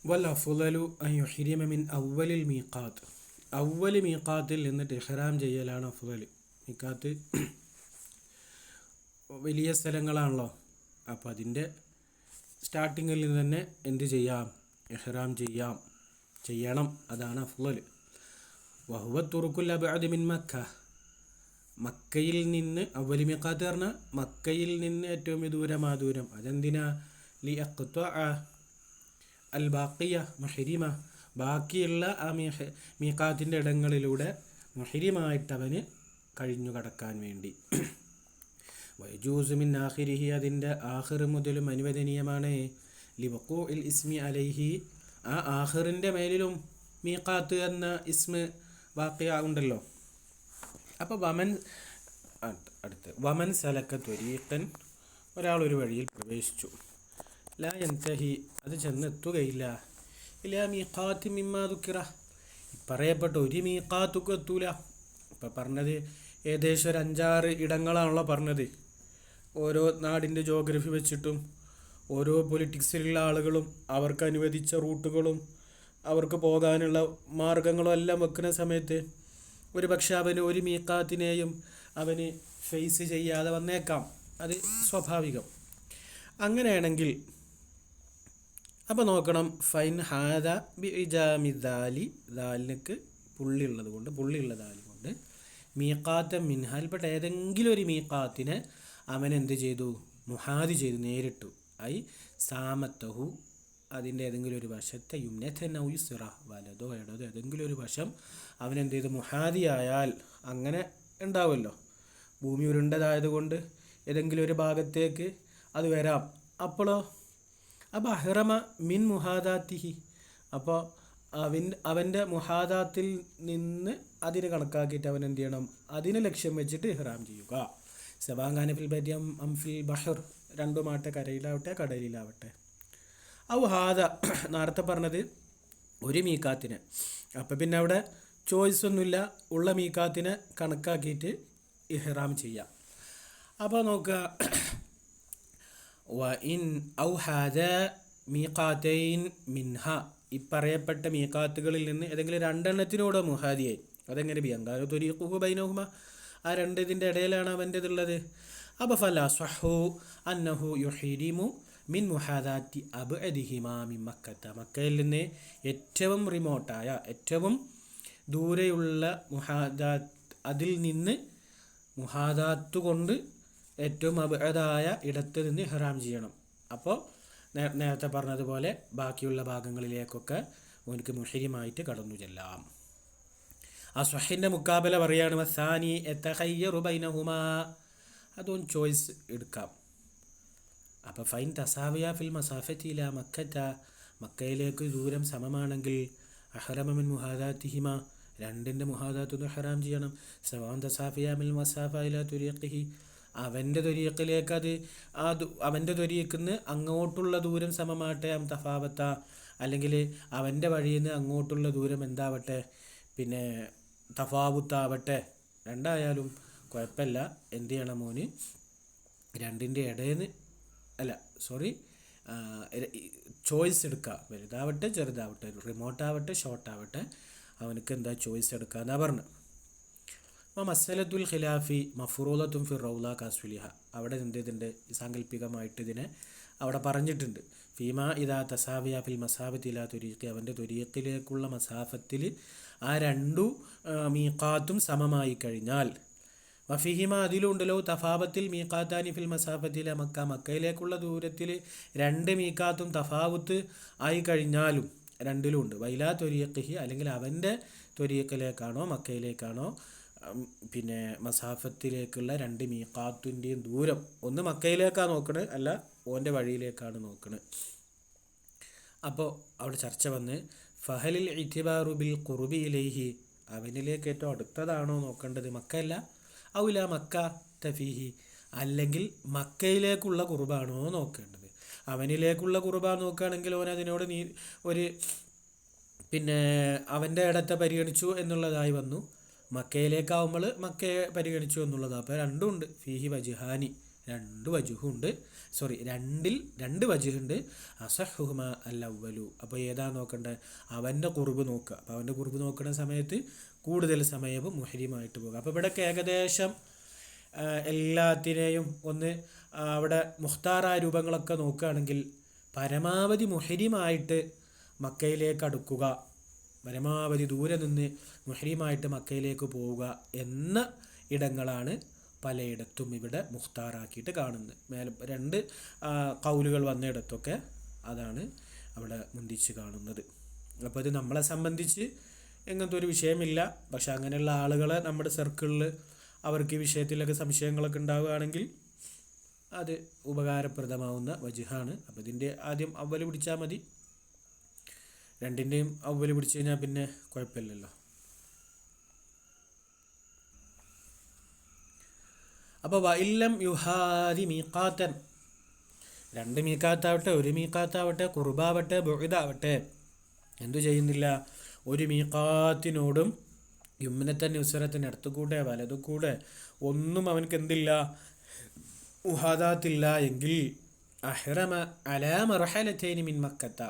വൽ അഫ്ളലു അൻ യുഹ്രിമ മിൻ അവ്വലിൽ മീഖാത്ത്. അവ്വൽ മീഖാത്തിൽ നിന്നിട്ട് ഇഹ്റാം ചെയ്യലാണ് അഫ്ളൽ. മീഖാത്ത് വലിയ സ്ഥലങ്ങളാണല്ലോ, അപ്പോൾ അതിൻ്റെ സ്റ്റാർട്ടിങ്ങിൽ നിന്ന് തന്നെ എന്ത് ചെയ്യാം? ഇഹ്റാം ചെയ്യണം. അതാണ് അഫ്ളൽ. വഹുവ തുറുക്കുൽ അബ്അദ് മിൻ മക്ക. മക്കയിൽ നിന്ന് അവ്വൽ മീഖാത്ത് പറഞ്ഞാൽ മക്കയിൽ നിന്ന് ഏറ്റവും ദൂരം. അതെന്തിനാ? ലി അഖ്തഅ അൽ ബാക്കിയ മുഹരിമ. ബാക്കിയുള്ള ആ മീഖാത്തിൻ്റെ ഇടങ്ങളിലൂടെ മുഹരിമായിട്ടവന് കഴിഞ്ഞു കടക്കാൻ വേണ്ടി. വയജൂസു മിൻ ആഖിരിഹി. അതിൻ്റെ ആഖിർ മുതലും അനുവദനീയമാണ്. ലിവഖൂഇൽ ഇസ്മി അലൈഹി. ആ ആഖിറിൻ്റെ മേലിലും മീഖാത്ത് എന്ന ഇസ്മ ബാക്കിയ ഉണ്ടല്ലോ. അപ്പോൾ വമൻ സലക്ക ത്വരീഖൻ. ഒരാൾ ഒരു വഴിയിൽ പ്രവേശിച്ചു. ലാ യൻതഹി. അത് ചെന്നെത്തുകയില്ല. ഇലാ മീഖാത്തി മിമ്മാ ദുക്കിറ. പറയപ്പെട്ട ഒരു മീഖാത്തുക്കും എത്തൂല. ഇപ്പം പറഞ്ഞത് ഏകദേശം ഒരു 5-6 ഇടങ്ങളാണല്ലോ പറഞ്ഞത്. ഓരോ നാടിൻ്റെ ജോഗ്രഫി വെച്ചിട്ടും ഓരോ പൊളിറ്റിക്സിലുള്ള ആളുകളും അവർക്ക് അനുവദിച്ച റൂട്ടുകളും അവർക്ക് പോകാനുള്ള മാർഗങ്ങളും എല്ലാം വെക്കുന്ന സമയത്ത് ഒരു പക്ഷെ അവന് ഒരു മീഖാത്തിനെയും അവന് ഫേസ് ചെയ്യാതെ വന്നേക്കാം. അത് സ്വാഭാവികം. അങ്ങനെയാണെങ്കിൽ അപ്പോൾ നോക്കണം. ഫൈൻ ഹാദ ബി ഇജാമി ദാലി. ദാലിനക്ക് പുള്ളിയുള്ള ദാലി കൊണ്ട് മീഖാത്ത മിൻഹാൽപ്പെട്ട ഏതെങ്കിലും ഒരു മീഖാത്തിനെ അവൻ എന്ത് ചെയ്തു? മുഹാദി ചെയ്തു, നേരിട്ടു. ഐ സാമത്തഹു. അതിൻ്റെ ഏതെങ്കിലും ഒരു വശത്തെ യുംനഥനൗ യുസ്റ, വലതോ ഇടതോ ഏതെങ്കിലും ഒരു വശം അവൻ എന്ത് ചെയ്തു? മുഹാദിയായാൽ. അങ്ങനെ ഉണ്ടാവുമല്ലോ, ഭൂമി ഉരുണ്ടതായതുകൊണ്ട് ഏതെങ്കിലും ഒരു ഭാഗത്തേക്ക് അത് വരാം. അപ്പോൾ അഹ്റമ മിൻ മുഹാദാത്തിഹി. അപ്പോൾ അവൻ്റെ മുഹാദാത്തിൽ നിന്ന് അതിനെ കണക്കാക്കിയിട്ട് അവൻ എന്ത് ചെയ്യണം? അതിനെ ലക്ഷ്യം വെച്ചിട്ട് ഇഹ്റാം ചെയ്യുക. സബാങ്കാന ഫിൽ ബരി അംഫിൽ ബഹർ. രണ്ടുമാട്ടെ, കരയിലാവട്ടെ കടലിലാവട്ടെ. ഔ ഹാദ. നേരത്തെ പറഞ്ഞത് ഒരു മീക്കാത്തിന്. അപ്പം പിന്നെ അവിടെ ചോയ്സ് ഒന്നുമില്ല. ഉള്ള മീക്കാത്തിനെ കണക്കാക്കിയിട്ട് ഇഹ്റാം ചെയ്യാം. അപ്പോൾ നോക്കുക. വ ഇൻ ഔ ഹാദ മീഖാത്തൈൻ മിൻഹ. ഈ പറയപ്പെട്ട മീഖാത്തുകളിൽ നിന്ന് ഏതെങ്കിലും 2 എണ്ണത്തിനോട് മുഹാദിയായി. അതെങ്ങനെ? ബിയങ്കാരോ ത്വരീഖുഹു ബൈനഹുമ. ആ 2 ഇതിൻ്റെ ഇടയിലാണ് അവൻ്റെതുള്ളത്. അപ്പോൾ ഫലാ സ്വഹു അന്നഹു യുഹ്രിമു മിൻ മുഹാദാത്തി അബ്അദിഹിമാ മിൻ മക്കത്ത. മക്കയിൽ നിന്ന് ഏറ്റവും റിമോട്ടായ, ഏറ്റവും ദൂരെയുള്ള മുഹാദാത്ത്, അതിൽ നിന്ന് മുഹാദാത്ത് കൊണ്ട് ഏറ്റവും അബ്അദായ ഇടത്ത് നിന്ന് ഇഹ്റാം ചെയ്യണം. അപ്പോൾ നേരത്തെ പറഞ്ഞതുപോലെ ബാക്കിയുള്ള ഭാഗങ്ങളിലേക്കൊക്കെ ഓനക്ക് മുഹരിമായിട്ട് കടന്നു ചെല്ലാം. ആ സ്വഹിൻ്റെ മുക്കാബല പറയാണ്. വസാനി യതഖയ്യറു ബൈനഹുമാ. അതോൻ ചോയ്സ് എടുക്കാം. അപ്പോൾ ഫൈൻ തസാവിയ ഫിൽ മസാഫത്തി ഇലാ മക്കത്ത. മക്കയിലേക്ക് ദൂരം സമമാണെങ്കിൽ അഹ്റമ മിൻ മുഹാദാത്തിഹിമ. 2ൻ്റെ മുഹാദാത്തൊന്ന് ഇഹ്റാം ചെയ്യണം. സവാൻ തസാഫിയ മിൻ മസാഫ ഇലാ തുരീഖിഹി. അവൻ്റെ ത്വരീഖിലേക്ക് അവൻ്റെ ത്വരീഖിന്ന് അങ്ങോട്ടുള്ള ദൂരം സമമാട്ടെ. തഫാവത്ത. അല്ലെങ്കിൽ അവൻ്റെ വഴിയിൽ നിന്ന് അങ്ങോട്ടുള്ള ദൂരം എന്താവട്ടെ? പിന്നെ തഫാവുത്താവട്ടെ. 2 ആയാലും കുഴപ്പമില്ല. എന്ത് ചെയ്യണം? മോന് 2ൻ്റെ ഇടയിൽ ചോയ്സ് എടുക്കുക. വലുതാവട്ടെ ചെറുതാവട്ടെ, റിമോട്ടാവട്ടെ ഷോർട്ടാവട്ടെ, അവനക്ക് എന്താ ചോയ്സ് എടുക്കാന്നാ പറഞ്ഞു. മസലത്തുൽ ഖിലാഫി മഫ്റൂദത്തുൻ ഫി റൗള കാസ്ഫുലിഹ. അവിടെ എന്തിട്ടുണ്ട്? സാങ്കല്പികമായിട്ട് ഇതിനെ അവിടെ പറഞ്ഞിട്ടുണ്ട്. ഫീമ ഇദാ തസാവിയ ഫിൽ മസാഫത്തി ഇലാ തുരീഖി. അവൻ്റെ തുരീഖിലേക്കുള്ള മസാഫത്തിൽ ആ 2 മീഖാത്തും സമമായി കഴിഞ്ഞാൽ. വഫിഹിമ. അതിലുണ്ടല്ലോ തഫാവത്തിൽ മീഖാത്താനി ഫിൽ മസാഫത്തില മക്ക. മക്കയിലേക്കുള്ള ദൂരത്തിൽ 2 മീഖാത്തും തഫാവുത്ത് ആയി കഴിഞ്ഞാലും 2ലും ഉണ്ട്. വൈലാ ത്വരീഖിഹി. അല്ലെങ്കിൽ അവൻ്റെ ത്വരീഖിലേക്കാണോ മക്കയിലേക്കാണോ പിന്നെ മസാഫത്തിലേക്കുള്ള 2 മീഖാത്തിൻ്റെയും ദൂരം. ഒന്ന് മക്കയിലേക്കാണ് നോക്കണത്, അല്ല ഓൻ്റെ വഴിയിലേക്കാണ് നോക്കണത്. അപ്പോൾ അവിടെ ചർച്ച വന്ന് ഫഹലിൽ ഇത്തിബാറു ബിൽ ഖുർബി ഇലൈഹി. അവനിലേക്ക് ഏറ്റവും അടുത്തതാണോ നോക്കേണ്ടത്? മക്കയല്ല. ഔല മക്ക തഫീഹി. അല്ലെങ്കിൽ മക്കയിലേക്കുള്ള കുർബാണോ നോക്കേണ്ടത്? അവനിലേക്കുള്ള കുർബാൻ നോക്കുകയാണെങ്കിൽ ഓൻ അതിനോട് ഒരു പിന്നെ അവൻ്റെ ഇടത്തെ പരിഗണിച്ചു എന്നുള്ളതായി വന്നു. മക്കയിലേക്കാവുമ്പോൾ മക്കയെ പരിഗണിച്ചു എന്നുള്ളതാണ്. അപ്പോൾ 2 ഉണ്ട്. ഫീഹി വജുഹാനി. 2 വജുഹുണ്ട്. രണ്ട് വജ്ഹുണ്ട്. അസഹുഹുമ അൽ അവ്വലു. അപ്പോൾ ഏതാ നോക്കണ്ടേ? അവൻ്റെ ഖുർബ് നോക്കുക. അപ്പോൾ അവൻ്റെ ഖുർബ് നോക്കുന്ന സമയത്ത് കൂടുതൽ സമയവും മുഹരിമായിട്ട് പോകുക. അപ്പോൾ ഇവിടെയൊക്കെ ഏകദേശം എല്ലാത്തിനെയും ഒന്ന് അവിടെ മുഖ്താറായ രൂപങ്ങളൊക്കെ നോക്കുകയാണെങ്കിൽ പരമാവധി മുഹരിമായിട്ട് മക്കയിലേക്ക് അടുക്കുക, പരമാവധി ദൂരെ നിന്ന് മുഹരിമായിട്ട് മക്കയിലേക്ക് പോവുക എന്ന ഇടങ്ങളാണ് പലയിടത്തും ഇവിടെ മുഖ്താറാക്കിയിട്ട് കാണുന്നത്. മേലെ 2 കൗലുകൾ വന്നയിടത്തൊക്കെ അതാണ് അവിടെ മുന്തിച്ച് കാണുന്നത്. അപ്പോൾ ഇത് നമ്മളെ സംബന്ധിച്ച് എങ്ങനത്തെ ഒരു വിഷയമില്ല. പക്ഷെ അങ്ങനെയുള്ള ആളുകളെ നമ്മുടെ സർക്കിളിൽ അവർക്ക് ഈ വിഷയത്തിലൊക്കെ സംശയങ്ങളൊക്കെ ഉണ്ടാവുകയാണെങ്കിൽ അത് ഉപകാരപ്രദമാവുന്ന വജ്ഹാണ്. അപ്പോൾ ഇതിൻ്റെ ആദ്യം അവ്വല് പിടിച്ചാൽ മതി. രണ്ടിൻ്റെയും അവ്വല് പിടിച്ചു കഴിഞ്ഞാൽ പിന്നെ കുഴപ്പമില്ലല്ലോ. അപ്പോൾ വഇല്ലം യുഹാദി മീഖാത്തൻ, 2 മീഖാത്താവട്ടെ 1 മീഖാത്താവട്ടെ ഖുർബാവട്ടെ ബുഇദാവട്ടെ, എന്തു ചെയ്യുന്നില്ല? ഒരു മീഖാത്തിനോടും യുമ്നത്തൻ യുസ്റത്തൻ ഇടത്തുകൂടെ വലതുകൂടെ ഒന്നും അവനക്ക് എന്തില്ല? മുഹാദാത്തില്ല എങ്കിൽ അഹ്റമ അലാ മർഹലതൈനി മിൻ മക്കത്ത,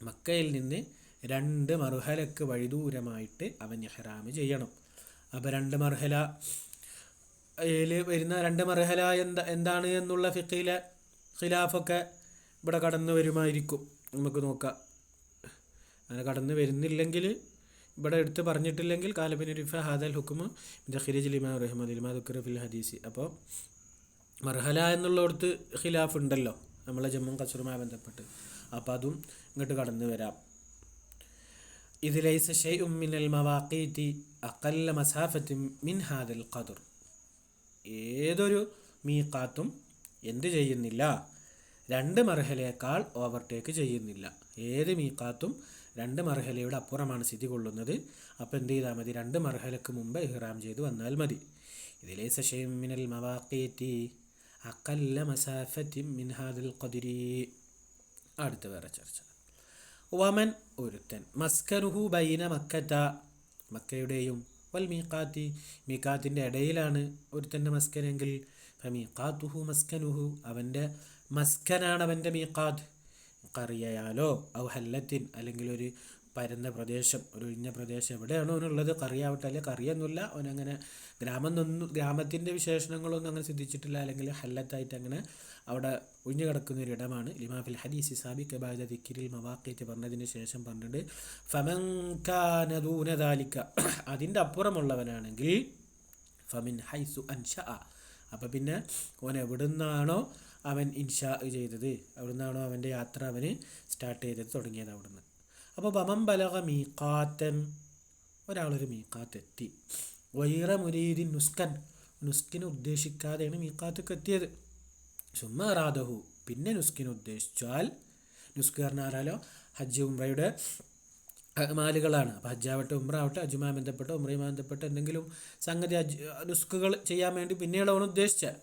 മക്കയിൽ നിന്ന് 2 മർഹലക്ക് വഴിദൂരമായിട്ട് അവൻ ഇഹ്റാം ചെയ്യണം. അപ്പോൾ 2 മർഹല വരുന്ന 2 മർഹല എന്താണ് എന്നുള്ള ഫിഖിലെ ഖിലാഫൊക്കെ ഇവിടെ കടന്നു വരുമായിരിക്കും. നമുക്ക് നോക്കാം. അങ്ങനെ കടന്നു വരുന്നില്ലെങ്കിൽ, ഇവിടെ എടുത്ത് പറഞ്ഞിട്ടില്ലെങ്കിൽ കാലബിൻ റിഫ ഹാദൽ ഹുക്കുമ് ഖിരിജ് ലിമാ റഹ്മദ് ലിമാ ദുക്ര ഫിൽ ഹദീസ്. അപ്പോൾ മർഹല എന്നുള്ളടത്ത് ഖിലാഫ് ഉണ്ടല്ലോ നമ്മളെ ജമ്മും കസറുമായി ബന്ധപ്പെട്ട്. അപ്പോൾ അതും ഇങ്ങോട്ട് കടന്നു വരാം. ഇത് ലൈസ ഷൈഉം മിനൽ മവാഖീതി അഖല്ല മസാഫത്തിൻ മിൻ ഹാദൽ ഖദർ, ഏതൊരു മീഖാത്തും എന്ത് ചെയ്യുന്നില്ല? 2 മർഹലയേക്കാൾ ഓവർടേക്ക് ചെയ്യുന്നില്ല. ഏത് മീഖാത്തും 2 മർഹലയുടെ അപ്പുറമാണ് സ്ഥിതി കൊള്ളുന്നത്. അപ്പോൾ എന്ത് ചെയ്താൽ മതി? 2 മർഹലക്ക് മുമ്പ് ഇഹ്റാം ചെയ്ത് വന്നാൽ മതി. ഇതിലെ സശൈം മിനൽ മവാഖീതി അഖല്ല മസാഫത്തിൻ മിൻ ഹാദൽ ഖദരി. അടുത്ത വേറെ ചർച്ച. വമൻ ഒരുത്തൻ മസ്കനുഹു ബൈന മക്കത്ത, മക്കയുടെയും വൽ മീഖാത്തി, മീഖാത്തിൻ്റെ ഇടയിലാണ് ഒരുത്തൻ്റെ മസ്കനെങ്കിൽ ഫമീഖാത്തുഹു മസ്കനുഹു, അവൻ്റെ മസ്കനാണ് അവൻ്റെ മീഖാത്ത്. കറിയയാലോ ഔ ഹല്ലത്തിൻ, അല്ലെങ്കിൽ ഒരു പരന്ന പ്രദേശം, ഒരു ഒഴിഞ്ഞ പ്രദേശം എവിടെയാണോ അവനുള്ളത്, കറിയാവട്ടെ. അല്ലെങ്കിൽ കറിയൊന്നുമില്ല, അവനങ്ങനെ ഗ്രാമത്തിൻ്റെ വിശേഷണങ്ങളൊന്നും അങ്ങനെ സിദ്ധിച്ചിട്ടില്ല. അല്ലെങ്കിൽ ഹല്ലത്തായിട്ട് അങ്ങനെ അവിടെ ഒഴിഞ്ഞു കിടക്കുന്നൊരിടമാണ്. ലിമാഫിൽ ഹദീസി സാബിഖ് ബഅദ ദിക്രിൽ മവാഖീത്ത് പറഞ്ഞതിന് ശേഷം പറഞ്ഞിട്ടുണ്ട് ഫമൻ കാന ദൂന ദാലിക, അതിൻ്റെ അപ്പുറമുള്ളവനാണെങ്കിൽ ഫമിൻ ഹൈസു അൻഷഅ, അപ്പോൾ പിന്നെ ഓൻ എവിടുന്നാണോ അവൻ ഇൻഷാ ചെയ്തത്, എവിടുന്നാണോ അവൻ്റെ യാത്ര അവന് സ്റ്റാർട്ട് ചെയ്തത് തുടങ്ങിയത് അവിടുന്ന്. അപ്പോൾ ബമൻ ബലഗ മീഖാത്തൻ, ഒരാളൊരു മീഖാത്ത് എത്തി, വൈറ മുരീദിൻ നുസ്കൻ, നുസ്കിനെ ഉദ്ദേശിക്കാതെയാണ് മീഖാത്തൊക്കെ എത്തിയത്. സുമ്മ അറാദഹു, പിന്നെ നുസ്കിനെ ഉദ്ദേശിച്ചാൽ, നുസ്ക് പറഞ്ഞാലോ ഹജ്ജ് ഉംറയുടെ മാലുകളാണ്. അപ്പോൾ ഹജ്ജാവട്ടെ ഉംറ ആവട്ടെ, ഹജ്ജുമായി ബന്ധപ്പെട്ട് ഉംറയുമായി ബന്ധപ്പെട്ട് എന്തെങ്കിലും സംഗതി നുസ്കുകൾ ചെയ്യാൻ വേണ്ടി പിന്നീട് അവൻ ഉദ്ദേശിച്ചത്.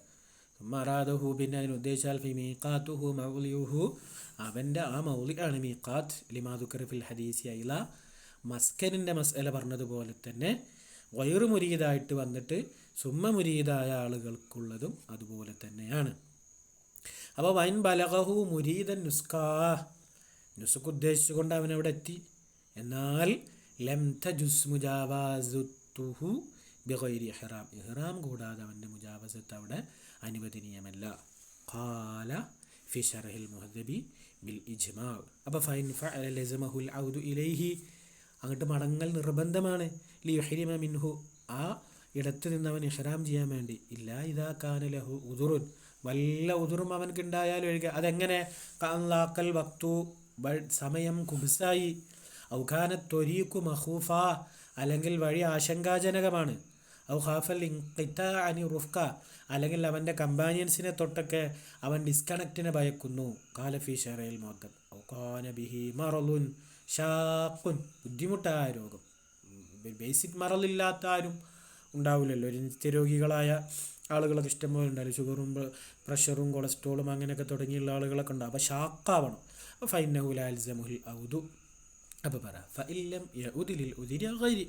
മറാദഹു, പിന്നെ അതിന് ഉദ്ദേശിച്ചാൽ ഫി മീഖാത്തുഹു മൗലിയുഹു, അവൻ്റെ ആ മൗലി ആണ് മീഖാത്ത്. ലിമാ ദുക്ര ഫിൽ ഹദീസി അയില, മസ്കനിൻ്റെ മസ്അല പറഞ്ഞതുപോലെ തന്നെ വൈറു മുരീദായിട്ട് വന്നിട്ട് സുമ്മ മുരീദായ ആളുകൾക്കുള്ളതും അതുപോലെ തന്നെയാണ്. അപ്പോൾ വൈൻ ബലഗഹു മുരീദൻ നുസ്കാ, നുസ്ക് ഉദ്ദേശിച്ചുകൊണ്ട് അവനവിടെ എത്തി. എന്നാൽ ലം തജുസ് മുജാവാസത്തുഹു ബിഗൈരി ഇഹ്റാം, ഇഹ്റാം കൂടാതെ അവൻ്റെ മുജാവസത്ത് അവിടെ അനുവദനീയമല്ല. ഖാല ഫി ശർഹിൽ മുഹദ്ദബി ബിൽ ഇജ്മാ. അപ്പോൾ ഫൈൻ ഫഅല ലസമഹുൽ ഔദു ഇലൈഹി, അങ്ങോട്ട് മടങ്ങൽ നിർബന്ധമാണ്. ലി യുഹ്രിമ മിൻഹു, ആ ഇടത്ത് നിന്ന് അവൻ ഇഹ്റാം ചെയ്യാൻ വേണ്ടി. ഇല്ല ഇദാ കാന ലഹു ഉദുറുൻ, വല്ല ഉദുറും അവനക്ക് ഉണ്ടായാലും ഒഴികെ. അതെങ്ങനെ? ലാക്കൽ വക്തു, സമയം കുബ്സായി, ഔഖാന ത്വരീഖു മഖൂഫ, അല്ലെങ്കിൽ വഴി ആശങ്കാജനകമാണ്, ഔ ഖാഫൽ ഇൻഖിതാ അനി റുഫ്ക, അല്ലെങ്കിൽ അവൻ്റെ കമ്പാനിയൻസിനെ തൊട്ടൊക്കെ അവൻ ഡിസ്കണക്റ്റിനെ ഭയക്കുന്നു. ഖാല ഫി ശറഇൽ മുഅദ്ദബ് ഔ ഖാന ബിഹി മറളുൻ ഷാഖുൻ, ബുദ്ധിമുട്ടായ രോഗം. ബേസിക് മറലില്ലാത്ത ആരും ഉണ്ടാവില്ലല്ലോ. ഒരു നിത്യരോഗികളായ ആളുകളൊക്കെ ഇഷ്ടംപോലെ ഉണ്ടാവില്ല. ഷുഗറും പ്രഷറും കൊളസ്ട്രോളും അങ്ങനെയൊക്കെ തുടങ്ങിയുള്ള ആളുകളൊക്കെ ഉണ്ടാവും. അപ്പോൾ ഷാക്കാവണം. അപ്പോൾ ഫൈനഹു ലാ യൽസമുൽ ഔദു. അപ്പോൾ പറ ഫഇല്ലം യഉദ് ലിൽ ഉദിരി ഗൈരി,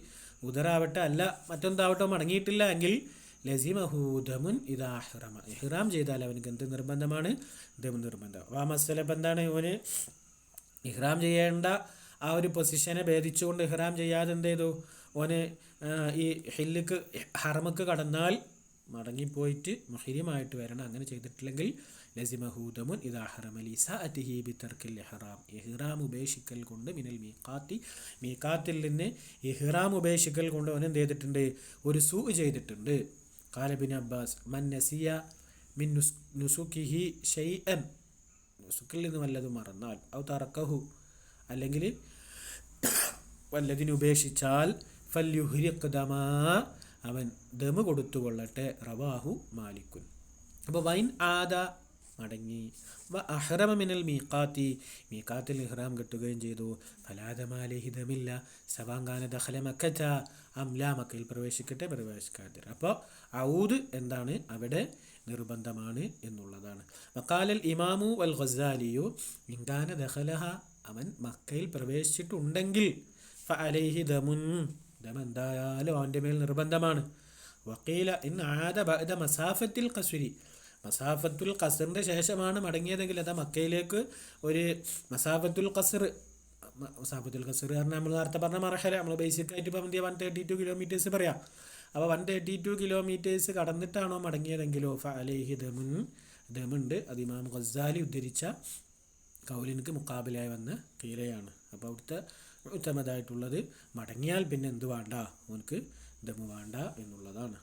ഉദറാവട്ടെ അല്ല മറ്റൊന്നാവട്ടെ മടങ്ങിയിട്ടില്ല എങ്കിൽ ലസിമഹു ദമുൻ ഇദാ അഹ്റമ. ഇഹ്റാം ചെയ്താൽ അവനക്ക് എന്ത് നിർബന്ധമാണ്? ദം നിർബന്ധം. ആ മസല ഇപ്പം എന്താണ്? ഓന് ഇഹ്റാം ചെയ്യേണ്ട ആ ഒരു പൊസിഷനെ ഭേദിച്ചുകൊണ്ട് ഇഹ്റാം ചെയ്യാതെ എന്ത് ചെയ്തു? ഓന് ഈ ഹില്ലിക്ക് ഹറമക്ക് കടന്നാൽ മടങ്ങിപ്പോയിട്ട് മുഹരിമായിട്ട് വരണം. അങ്ങനെ ചെയ്തിട്ടില്ലെങ്കിൽ ലസിമഹു ദമുൻ ഇദാ അഹ്റമ ലിസാഅതിഹി ബിതർക്കിൽ ഇഹ്റാം. ഇഹ്റാം ഉപേക്ഷിക്കൽ കൊണ്ട് മിനൽ മീഖാത്തി, മീഖാത്തിൽ നിന്ന് ഇഹ്റാം ഉപേക്ഷിക്കൽ കൊണ്ട് അവൻ എന്ത് ചെയ്തിട്ടുണ്ട്? ഒരു സൂ ചെയ്തിട്ടുണ്ട്. ഖാല ഇബ്നു അബ്ബാസ് മൻ നസിയ മിൻ നുസുക്കിഹി ഷൈഅൻ, നുസുക്കിൽ നിന്ന് വല്ലതും മറന്നാൽ, ഔ തറക്കഹു അല്ലെങ്കിൽ വല്ലതിന് ഉപേക്ഷിച്ചാൽ ഫല്യുഹ്രിഖ് ദമാ, അവൻ ദമ് കൊടുത്തുകൊള്ളട്ടെ. റവാഹു മാലിക്കുൻ. അപ്പോൾ വൈൻ ആദ മടങ്ങി, വ അഹ്റമ മിനൽ മീഖാത്തി, മീഖാത്തിൽ ഇഹ്റാം കെട്ടുകയും ചെയ്തു. ഫലാദമാലേഹി ദമില്ല സവാങ്കാന ദഖല മക്കത അംലാ, മക്കയിൽ പ്രവേശിക്കട്ടെ പ്രവേശിക്കാതെ. അപ്പോൾ ഔദ് എന്താണ്? അവിടെ നിർബന്ധമാണ് എന്നുള്ളതാണ്. വഖാലൽ ഇമാമു വൽ ഗസാലിയു ഇൻകാന ദഖലഹ, അവൻ മക്കയിൽ പ്രവേശിച്ചിട്ടുണ്ടെങ്കിൽ ഫഅലൈഹി ദമുൻ, ദം എന്തായാലും അവൻ്റെ മേൽ നിർബന്ധമാണ്. വഖീല ഇൻ ആദ ബഅദ മസാഫത്തിൽ ഖസ്രി, മസാഫത്തുൽ ഖസറിൻ്റെ ശേഷമാണ് മടങ്ങിയതെങ്കിൽ, അതാ മക്കയിലേക്ക് ഒരു മസാഫത്തുൽ ഖസർ, മസാഫത്തുൽ ഖസർ പറഞ്ഞാൽ നമ്മൾ നേരത്തെ പറഞ്ഞ മർഹല, നമ്മൾ ബേസിക്കായിട്ട് ഇപ്പം 132 കിലോമീറ്റേഴ്സ് പറയാം. അപ്പോൾ 132 കിലോമീറ്റേഴ്സ് കടന്നിട്ടാണോ മടങ്ങിയതെങ്കിലോ ഫഅലൈഹി ദമുൻ, ദമുണ്ട്. അത് ഇമാം ഗസാലി ഉദ്ധരിച്ച കൗലിനക്ക് മുക്കാബിലായി വന്ന കീലയാണ്. അപ്പോൾ അവിടുത്തെ ഉത്തമതായിട്ടുള്ളത് മടങ്ങിയാൽ പിന്നെ എന്ത് വേണ്ട? അവനക്ക് ദമ് വേണ്ട എന്നുള്ളതാണ്.